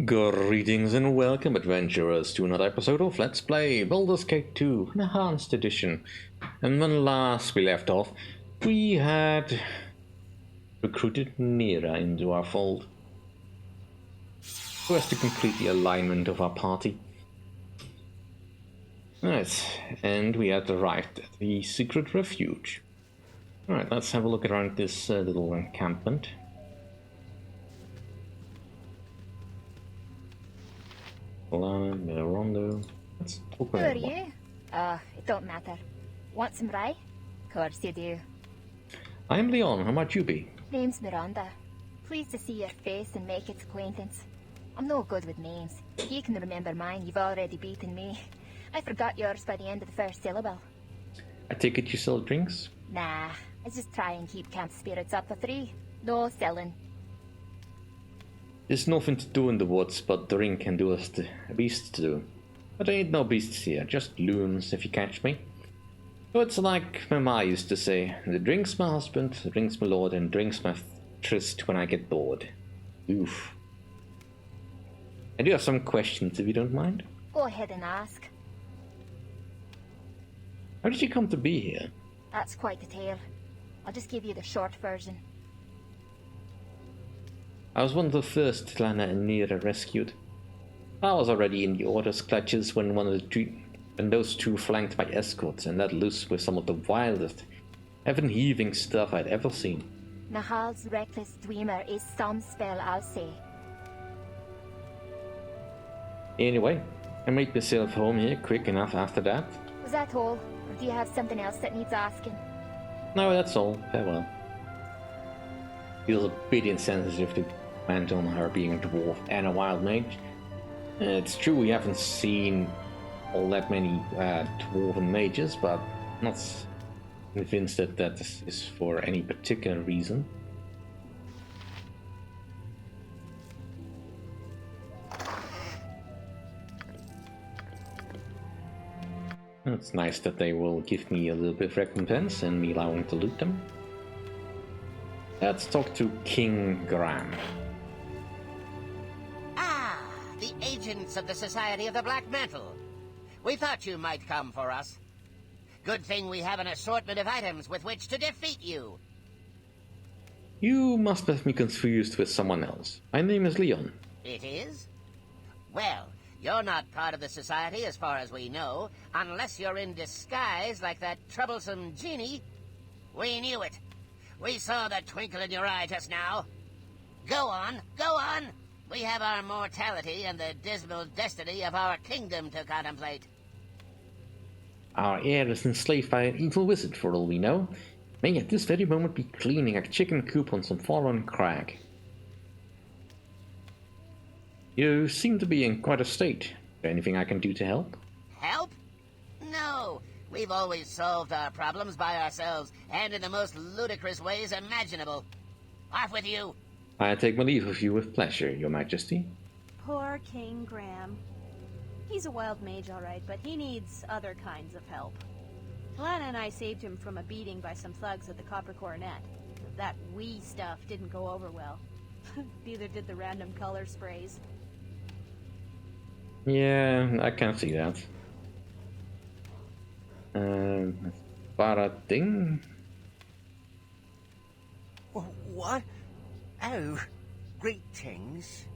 Greetings and welcome, adventurers, to another episode of Let's Play Baldur's Gate 2 Enhanced Edition. And when last we left off, we had recruited Nira into our fold, so as to complete the alignment of our party. Right, and we had arrived at the secret refuge. Alright, let's have a look around this little encampment. Rondo. Let's talk Who about are you? It don't matter. Want some rye? Course you do. I'm Leon, how might you be? Name's Miranda. Pleased to see your face and make its acquaintance. I'm no good with names. If you can remember mine, you've already beaten me. I forgot yours by the end of the first syllable. I take it you sell drinks? Nah, I just try and keep camp spirits up for free. No selling. There's nothing to do in the woods, but drink can do as the beasts do. But there ain't no beasts here, just loons, if you catch me. So it's like my ma used to say, the drink's my husband, the drink's my lord, and drink's my tryst when I get bored. Oof. I do have some questions, if you don't mind. Go ahead and ask. How did you come to be here? That's quite the tale. I'll just give you the short version. I was one of the first Lana and Nira rescued. I was already in the Order's clutches when those two flanked my escorts and let loose with some of the wildest, heaven-heaving stuff I'd ever seen. Nahal's reckless dreamer is some spell, I'll say. Anyway, I made myself home here quick enough after that. Was that all? Or do you have something else that needs asking? No, that's all. Farewell. Feels a bit insensitive to comment on her being a dwarf and a wild mage. It's true we haven't seen all that many dwarven mages, but I'm not convinced that that is for any particular reason. It's nice that they will give me a little bit of recompense and me allowing to loot them. Let's talk to King Graham. Ah, the agents of the Society of the Black Mantle. We thought you might come for us. Good thing we have an assortment of items with which to defeat you. You must have me confused with someone else. My name is Leon. It is? Well, you're not part of the Society as far as we know, unless you're in disguise like that troublesome genie. We knew it. We saw the twinkle in your eye just now. Go on, go on! We have our mortality and the dismal destiny of our kingdom to contemplate. Our heir is enslaved by an evil wizard, for all we know. May at this very moment be cleaning a chicken coop on some fallen crag. You seem to be in quite a state. Is there anything I can do to help? Help? No. We've always solved our problems by ourselves, and in the most ludicrous ways imaginable. Off with you! I take my leave of you with pleasure, your majesty. Poor King Graham. He's a wild mage, all right, but he needs other kinds of help. Lana and I saved him from a beating by some thugs at the Copper Coronet. That "we" stuff didn't go over well. Neither did the random color sprays. Yeah, I can see that. Barading? What? Oh, greetings.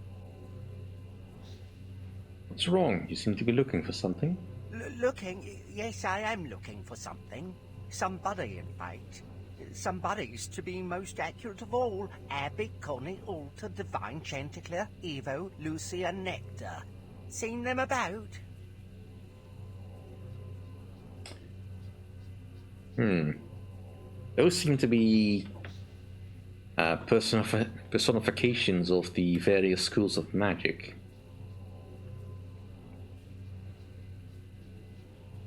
What's wrong? You seem to be looking for something. Looking? Yes, I am looking for something. Somebody, in fact. Somebody's to be most accurate of all. Abby, Connie, Alta, Divine, Chanticleer, Evo, Lucy, and Nectar. Seen them about? Those seem to be personifications of the various schools of magic.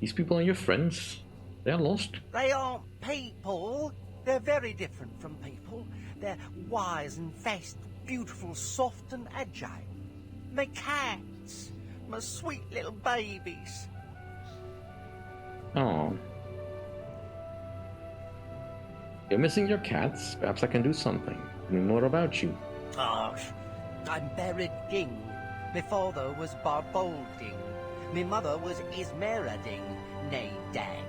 These people are your friends? They're lost? They aren't people. They're very different from people. They're wise and fast, beautiful, soft and agile. My cats. My sweet little babies. Oh. You're missing your cats. Perhaps I can do something. Tell me more about you. Gosh, I'm Berid Ging. My father was Barbolding. My mother was Ismerading, nay Dang.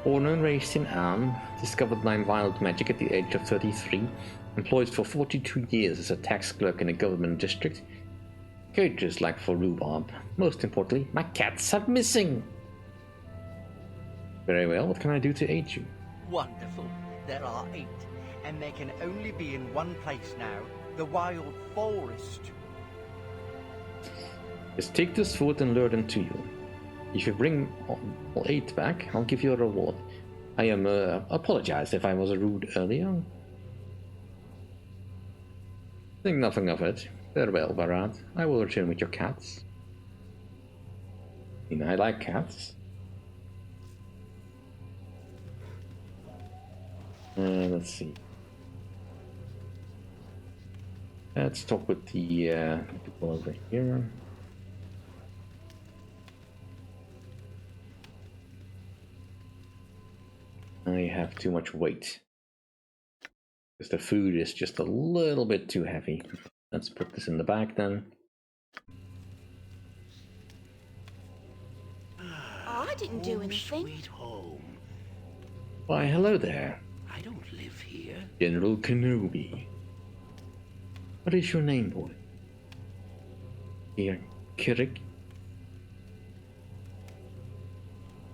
Born and raised in Amn, discovered 9 wild magic at the age of 33, employed for 42 years as a tax clerk in a government district. Cages like for rhubarb. Most importantly, my cats have missing! Very well, what can I do to aid you? Wonderful. There are 8, and they can only be in one place now, the wild forest. Just take this food and lure them to you. If you bring all 8 back, I'll give you a reward. I apologize if I was rude earlier. Think nothing of it. Farewell, Barad. I will return with your cats. I like cats. Let's see. Let's talk with the people over here. I have too much weight. Because the food is just a little bit too heavy. Let's put this in the bag then. I didn't do anything. Sweet home. Why, hello there. I don't live here. General Kenobi. What is your name, boy? Here, Kirik?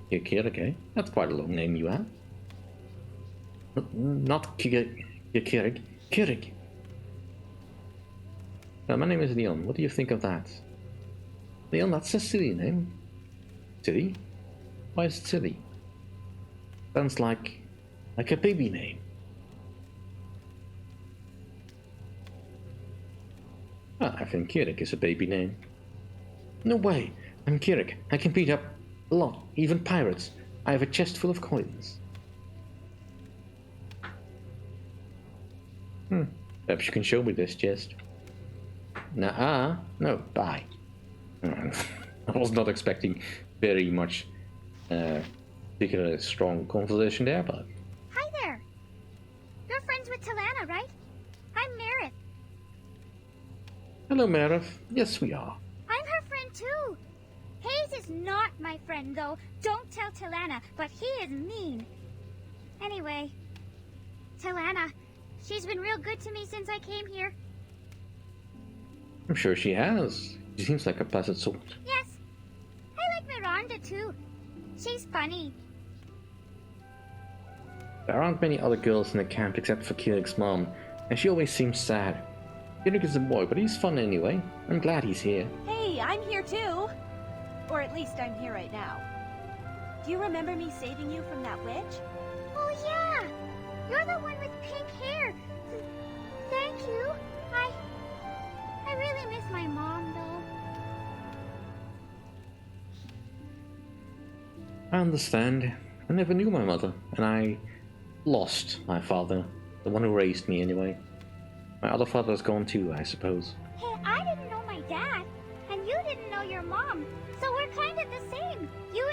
Here, Kirik, eh? That's quite a long name you have. Not Kirik. Kirik. My name is Leon. What do you think of that? Leon, that's a silly name. Silly? Why is it silly? Sounds like a baby name. I think Kirik is a baby name. No way! I'm Kirik. I can beat up a lot, even pirates. I have a chest full of coins. Perhaps you can show me this chest. Nuh-uh. No, bye. I was not expecting very much particularly strong conversation there, but... Hi there. You're friends with Talana, right? I'm Meredith. Hello, Meredith. Yes, we are. I'm her friend too. Hayes is not my friend, though. Don't tell Talana, but he is mean. Anyway, Talana, she's been real good to me since I came here. I'm sure she has. She seems like a pleasant sort. Yes. I like Miranda too. She's funny. There aren't many other girls in the camp except for Kirik's mom, and she always seems sad. Kirik is a boy, but he's fun anyway. I'm glad he's here. Hey, I'm here too. Or at least I'm here right now. Do you remember me saving you from that witch? Oh yeah! You're the one with pink hair. Thank you. I really miss my mom, though. I understand. I never knew my mother, and I lost my father, the one who raised me anyway. My other father's gone too, I suppose. Hey, I didn't know my dad, and you didn't know your mom, so we're kind of the same, you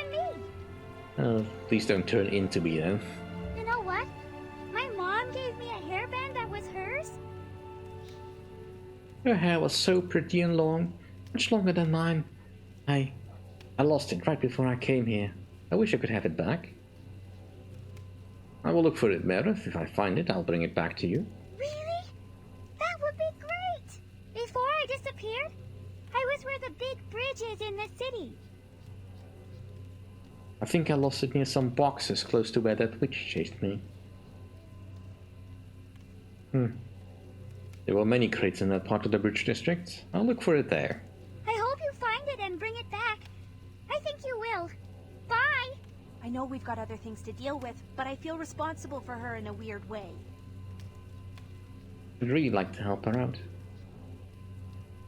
and me. Please don't turn into me then. You know what? My mom gave me a hairband that was hers. Her hair was so pretty and long, much longer than mine. I lost it right before I came here. I wish I could have it back. I will look for it, Meredith. If I find it, I'll bring it back to you. Really? That would be great! Before I disappeared, I was where the big bridge is in the city. I think I lost it near some boxes close to where that witch chased me. There were many crates in that part of the bridge district. I'll look for it there. I hope you find it and bring it back. I think you will. Bye! I know we've got other things to deal with, but I feel responsible for her in a weird way. I'd really like to help her out.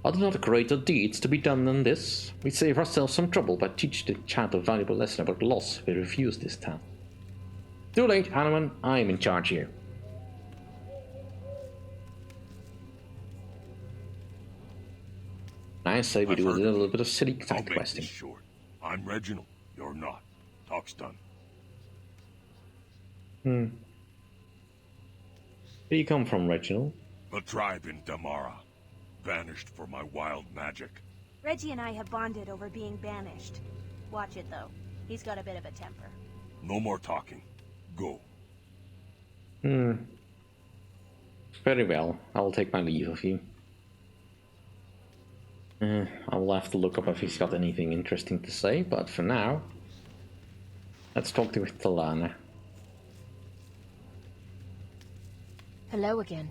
Are there not greater deeds to be done than this? We save ourselves some trouble by teaching the child a valuable lesson about loss if we refuse this task. Too late, Hanuman. I'm in charge here. I say we do a little bit of silly side I'll make questing. this short. I'm Reginald. You're not. Talk's done. Where do you come from, Reginald? The tribe in Damara. banished for my wild magic. Reggie and I have bonded over being banished. Watch it, though. He's got a bit of a temper. No more talking. Go. Very well. I will take my leave of you. I will have to look up if he's got anything interesting to say, but for now, let's talk to Talana. Hello again.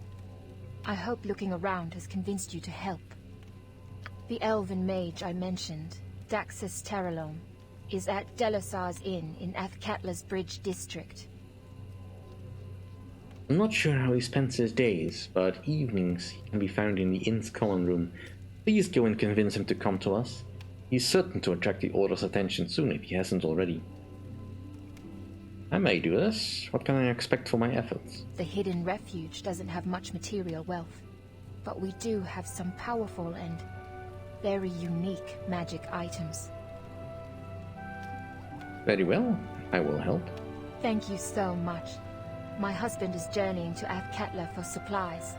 I hope looking around has convinced you to help. The elven mage I mentioned, Daxus Terralome, is at Delasar's Inn in Athkatla's Bridge district. I'm not sure how he spends his days, but evenings he can be found in the inn's common room. Please go and convince him to come to us. He's certain to attract the Order's attention soon if he hasn't already. I may do this. What can I expect for my efforts? The hidden refuge doesn't have much material wealth, but we do have some powerful and very unique magic items. Very well. I will help. Thank you so much. My husband is journeying to Athkatla for supplies.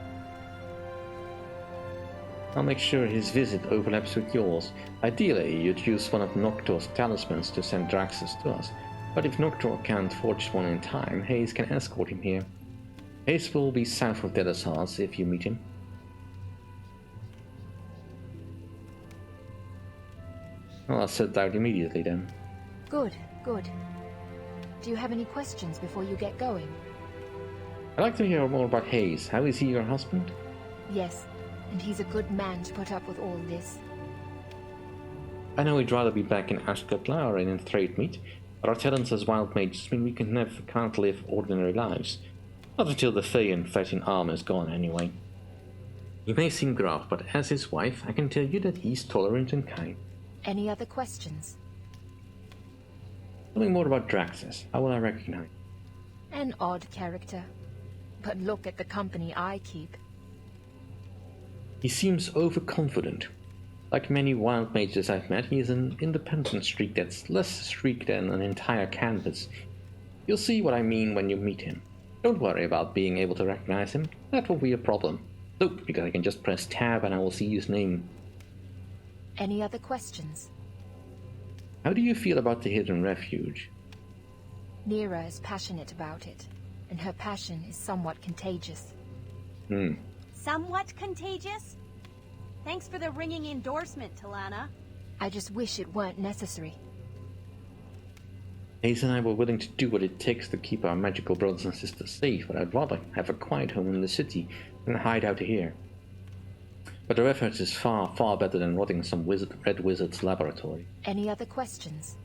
I'll make sure his visit overlaps with yours. Ideally, you'd use one of Noctur's talismans to send Draxus to us, but if Noctur can't forge one in time, Hayes can escort him here. Hayes will be south of Delasar's if you meet him. Well, I'll set out immediately then. Good, good. Do you have any questions before you get going? I'd like to hear more about Hayes. How is he your husband? Yes, and he's a good man to put up with all this. I know he'd rather be back in Ashkatla or in Thraidmeet, but our talents as wild mages mean we can't live ordinary lives. Not until the Fae and fighting armor is gone anyway. He may seem gruff, but as his wife, I can tell you that he's tolerant and kind. Any other questions? Tell me more about Draxus. How will I recognize? An odd character. But look at the company I keep. He seems overconfident. Like many wild mages I've met, he is an independent streak that's less streak than an entire canvas. You'll see what I mean when you meet him. Don't worry about being able to recognize him. That won't be a problem. No, because I can just press tab and I will see his name. Any other questions? How do you feel about the hidden refuge? Nira is passionate about it, and her passion is somewhat contagious. Somewhat contagious? Thanks for the ringing endorsement, Talana. I just wish it weren't necessary. Hayes and I were willing to do what it takes to keep our magical brothers and sisters safe, but I'd rather have a quiet home in the city than hide out here. But the effort is far, far better than rotting some red wizard's laboratory. Any other questions?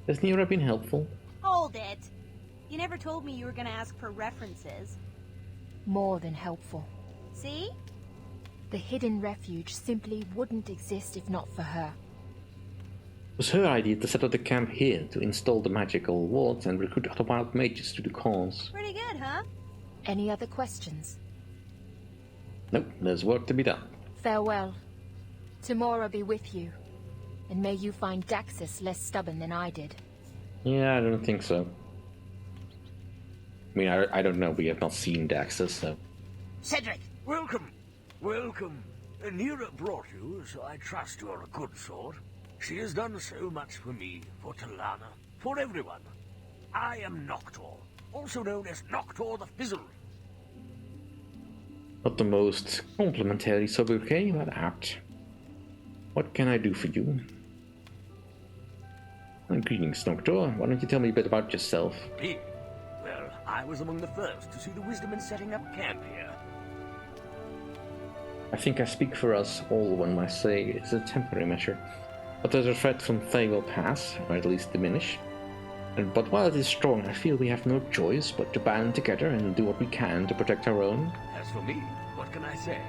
Has Nira been helpful? Hold it! You never told me you were gonna ask for references. More than helpful. See? The hidden refuge simply wouldn't exist if not for her. It was her idea to set up the camp here, to install the magical wards and recruit other wild mages to the cause. Pretty good, huh? Any other questions? Nope, there's work to be done. Farewell. Tomorrow be with you. And may you find Daxus less stubborn than I did. Yeah, I don't think so. I mean, I don't know. We have not seen Daxus, so... Cedric! Welcome. Welcome. Nira brought you, so I trust you're a good sort. She has done so much for me, for Talana, for everyone. I am Noctur, also known as Noctur the Fizzle. Not the most complimentary sobriquet, but apt. What can I do for you? Greetings, Noctur. Why don't you tell me a bit about yourself? Me? Well, I was among the first to see the wisdom in setting up camp here. I think I speak for us all when I say it's a temporary measure. But the threat from Fae will pass, or at least diminish. But while it is strong, I feel we have no choice but to band together and do what we can to protect our own. As for me, what can I say?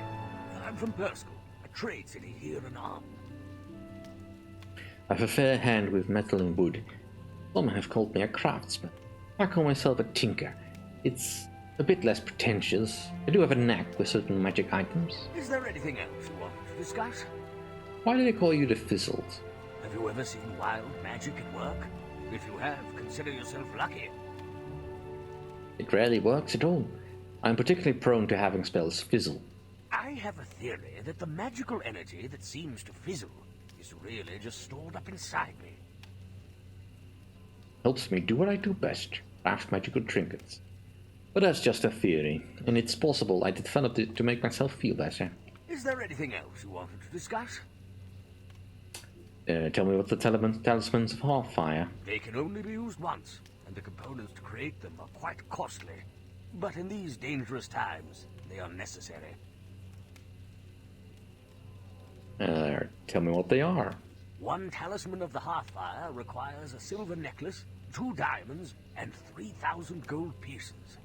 I'm from Perskal, a trade city here in Amn. I have a fair hand with metal and wood. Some have called me a craftsman. I call myself a tinker. It's a bit less pretentious. I do have a knack with certain magic items. Is there anything else you want to discuss? Why do they call you the Fizzled? Have you ever seen wild magic at work? If you have, consider yourself lucky. It rarely works at all. I'm particularly prone to having spells fizzle. I have a theory that the magical energy that seems to fizzle is really just stored up inside me. Helps me do what I do best, craft magical trinkets. But that's just a theory, and it's possible I developed it to make myself feel better. Is there anything else you wanted to discuss? Tell me what the Talismans of Hearthfire. They can only be used once, and the components to create them are quite costly. But in these dangerous times, they are necessary. Tell me what they are. One talisman of the Hearthfire requires a silver necklace, 2 diamonds, and 3,000 gold pieces.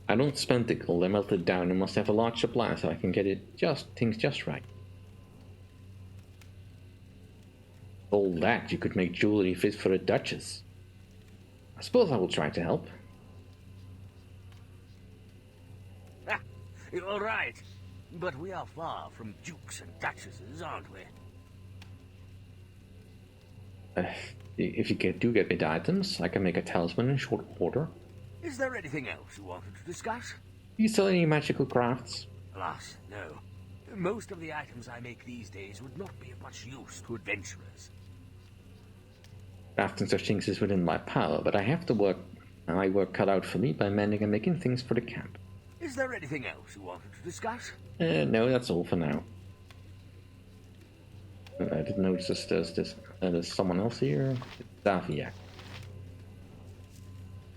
I don't spend the gold, I melt it down and must have a large supply so I can get things just right. All that, you could make jewelry fit for a duchess. I suppose I will try to help. You're right. But we are far from dukes and duchesses, aren't we? If you do get me the items, I can make a talisman in short order. Is there anything else you wanted to discuss? Do you sell any magical crafts? Alas, no. Most of the items I make these days would not be of much use to adventurers. Crafting such things is within my power, but I have to work. My work cut out for me by mending and making things for the camp. Is there anything else you wanted to discuss? No, that's all for now. I didn't notice there's someone else here. Zavia.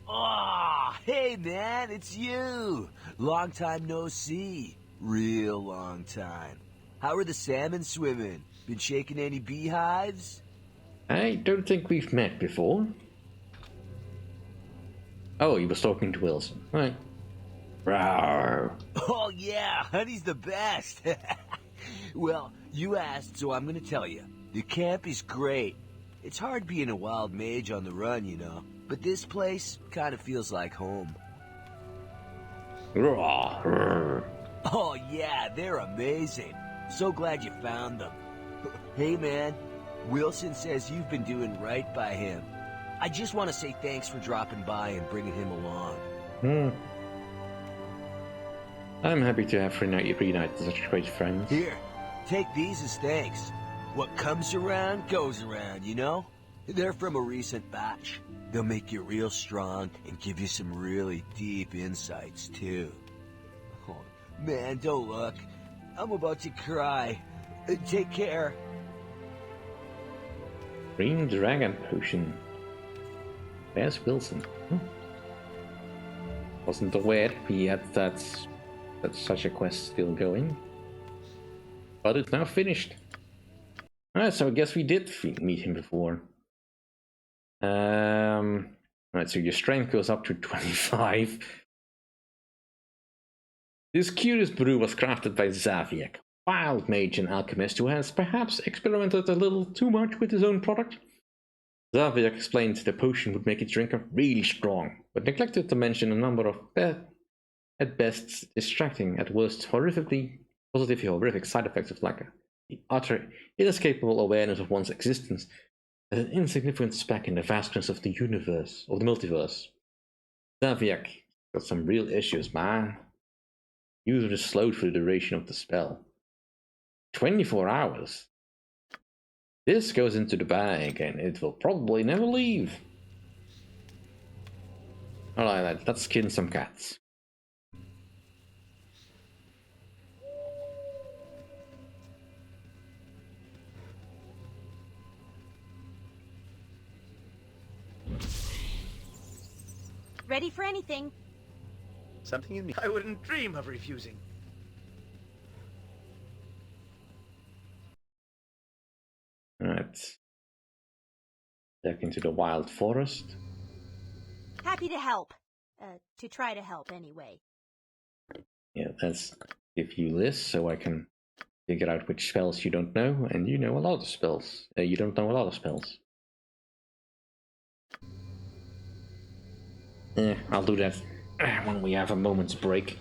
Oh, hey man, it's you! Long time no see. Real long time. How are the salmon swimming? Been shaking any beehives? I don't think we've met before. Oh, he was talking to Wilson. Right. Rawr. Oh yeah, honey's the best. Well, you asked, so I'm gonna tell you. The camp is great. It's hard being a wild mage on the run, you know. But this place kind of feels like home. Rawr. Oh yeah, they're amazing. So glad you found them. Hey man, Wilson says you've been doing right by him. I just want to say thanks for dropping by and bringing him along. I'm happy to have reunited such great friends. Here, take these as thanks. What comes around goes around, you know? They're from a recent batch. They'll make you real strong and give you some really deep insights, too. Oh, man, don't look. I'm about to cry. Take care. Green Dragon Potion. Where's Wilson? Wasn't aware we had that's such a quest still going. But it's now finished. Alright, so I guess we did meet him before. Alright, so your strength goes up to 25. This curious brew was crafted by Zaviak, wild mage and alchemist who has perhaps experimented a little too much with his own product. Zaviak explained the potion would make its drinker really strong, but neglected to mention a number of at best distracting, at worst horrific side effects of like the utter inescapable awareness of one's existence as an insignificant speck in the vastness of the universe, of the multiverse. Zaviak got some real issues, man. User is slowed for the duration of the spell. 24 hours. This goes into the bag and it will probably never leave. Alright, let's skin some cats. Ready for anything. Something in me I wouldn't dream of refusing. Alright. Back into the wild forest. Happy to help. To try to help anyway. Yeah, let's give you this so I can figure out which spells you don't know, and you know a lot of spells. You don't know a lot of spells. I'll do that when we have a moment's break.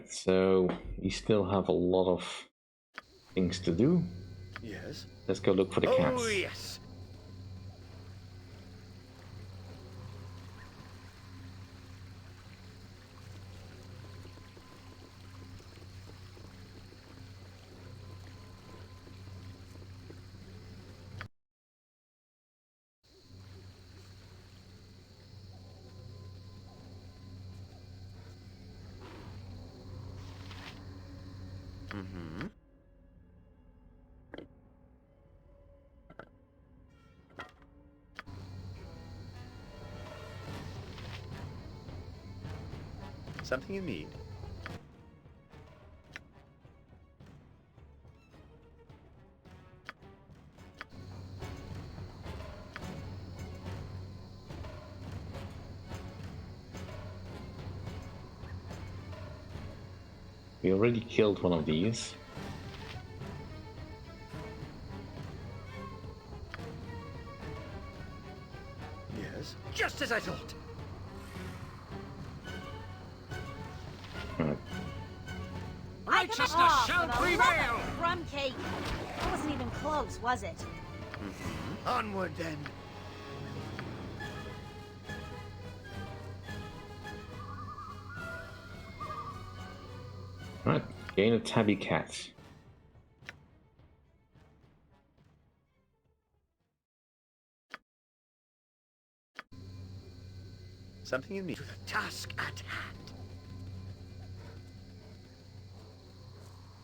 So, we still have a lot of things to do. Yes. Let's go look for the cats. Oh, yes. Something you need. We already killed one of these. Yes. Just as I thought. Right. Righteousness shall prevail! Crumb cake! That wasn't even close, was it? Onward then. Right, gain a tabby cat. Something you need. To the task at hand.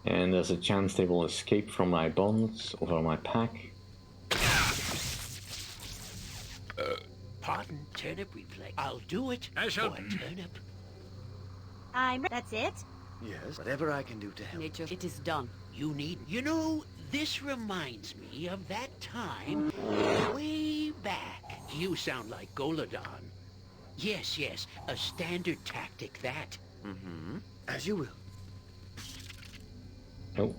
And there's a chance they will escape from my bonds or my pack. Pardon, turnip reflex. I'll do it. I shall. For a turnip. That's it? Yes. Whatever I can do to help. Nature, it is done. You need. You know, this reminds me of that time way back. You sound like Goladon. Yes, yes, a standard tactic that. Mm-hmm. As you will. Oh.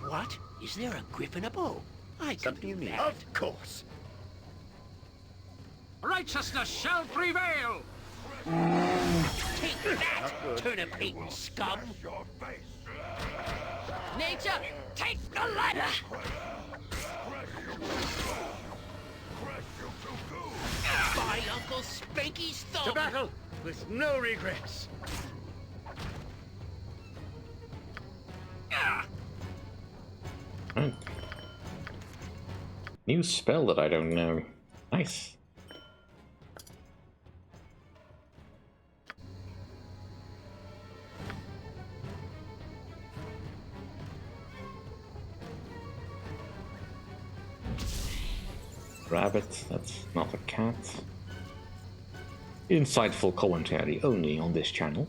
What? Is there a griffin above? I can Something you do need. that. Of course. Righteousness shall prevail! Take that, turnip-eating scum! Nature, take the ladder! By Uncle Spanky's thumb! To battle with no regrets. Right. New spell that I don't know. Nice. Rabbit, that's not a cat. Insightful commentary only on this channel.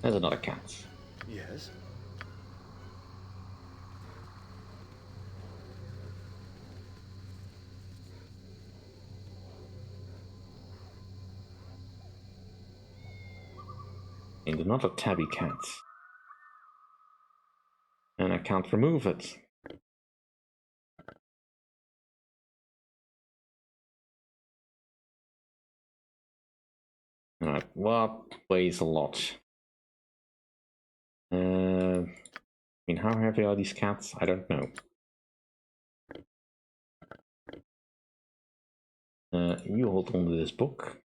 There's another cat. Yes. And another tabby cat. And I can't remove it. Alright, what weighs a lot? I mean, how heavy are these cats? I don't know. You hold on to this book.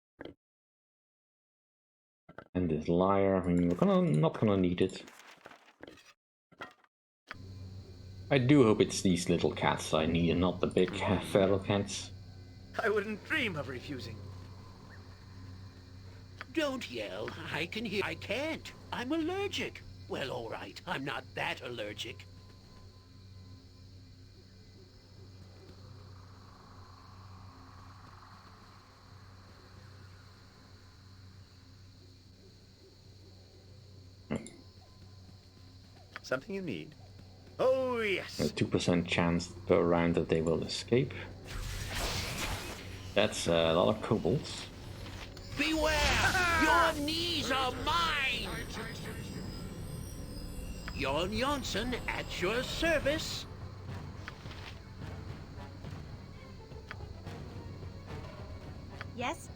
And this lyre, I mean, we're not gonna need it. I do hope it's these little cats I need and not the big feral cats. I wouldn't dream of refusing. Don't yell. I can hear. I can't. I'm allergic. Well, all right. I'm not that allergic. Something you need. Oh, yes. A 2% chance per round that they will escape. That's a lot of kobolds. Beware! Your knees are mine! Jon Jonsson at your service. Yes?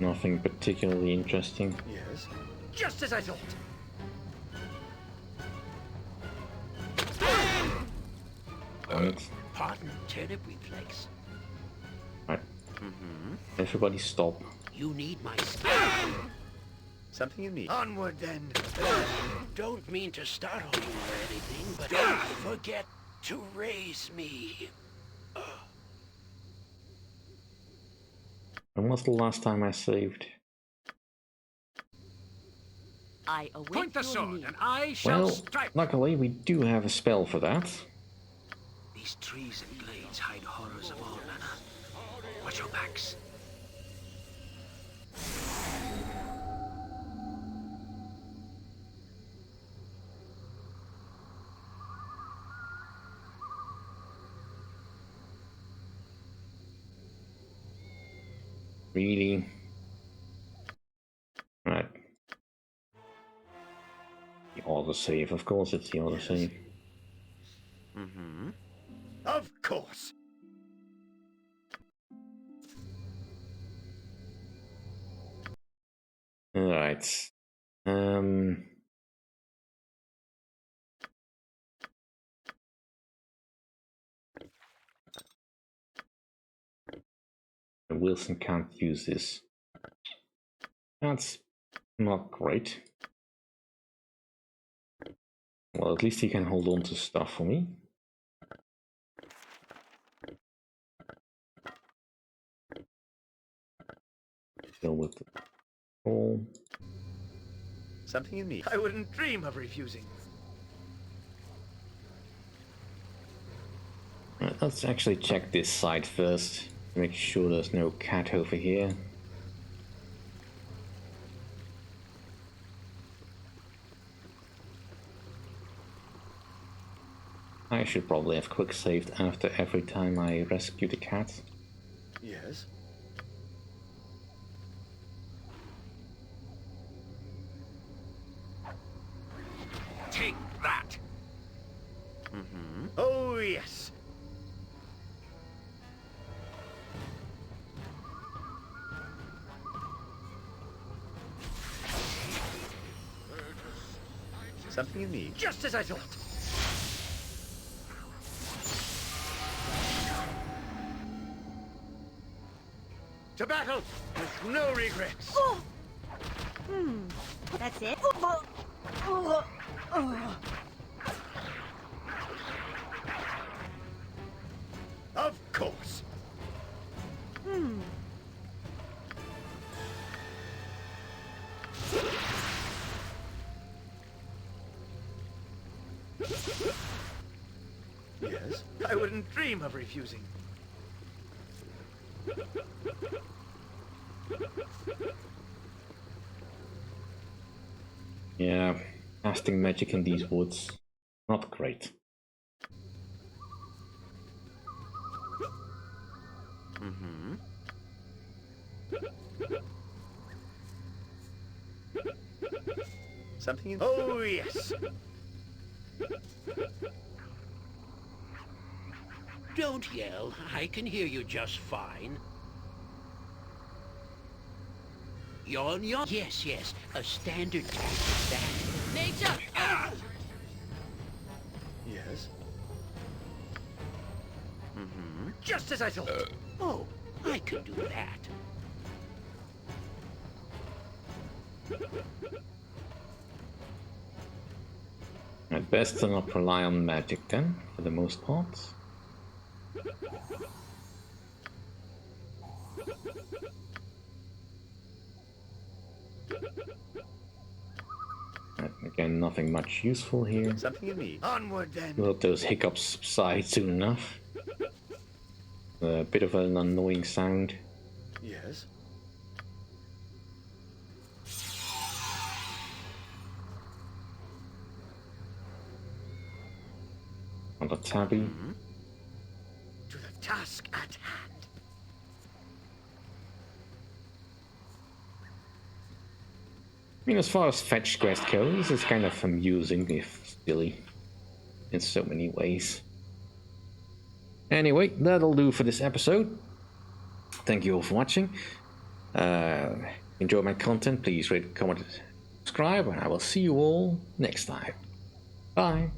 Nothing particularly interesting. Yes. Just as I thought. Pardon, turnip reflex. Right. Everybody stop. You need my Something you need. Onward then. Don't mean to startle you or anything, but don't forget to raise me. When was the last time I saved? I await Point the sword, and I shall Well, strike. luckily we do have a spell for that. These trees and glades hide horrors of all manner. Watch your backs. Really? Right. The autosave, of course it's the autosave. Mm-hmm. Of course. Alright. Wilson can't use this. That's not great. Well, at least he can hold on to stuff for me. Deal with the call. Something you need. I wouldn't dream of refusing. Let's actually check this side first. Make sure there's no cat over here. I should probably have quick saved after every time I rescue the cat. Yes. Take that. Mm-hmm. Oh, yes. Something you need. Just as I thought. To battle with no regrets. Oh. That's it. Of course. Yes. I wouldn't dream of refusing. Yeah, casting magic in these woods, not great. Mm-hmm. Something in... Oh, yes. Don't yell. I can hear you just fine. Yawn. Yes, yes. A standard tactic that. Nature! Yes. Mm-hmm. Just as I thought. Oh, I can do that. I'd best to not rely on magic then, for the most part. Again, nothing much useful here. Something you need. Onward then. Let those hiccups subside soon enough. A bit of an annoying sound. Yes. On the tabby. Mm-hmm. To the task at hand. I mean, as far as fetch quest goes, it's kind of amusing, if silly, in so many ways. Anyway, that'll do for this episode. Thank you all for watching. Enjoy my content, please rate, comment, subscribe, and I will see you all next time. Bye.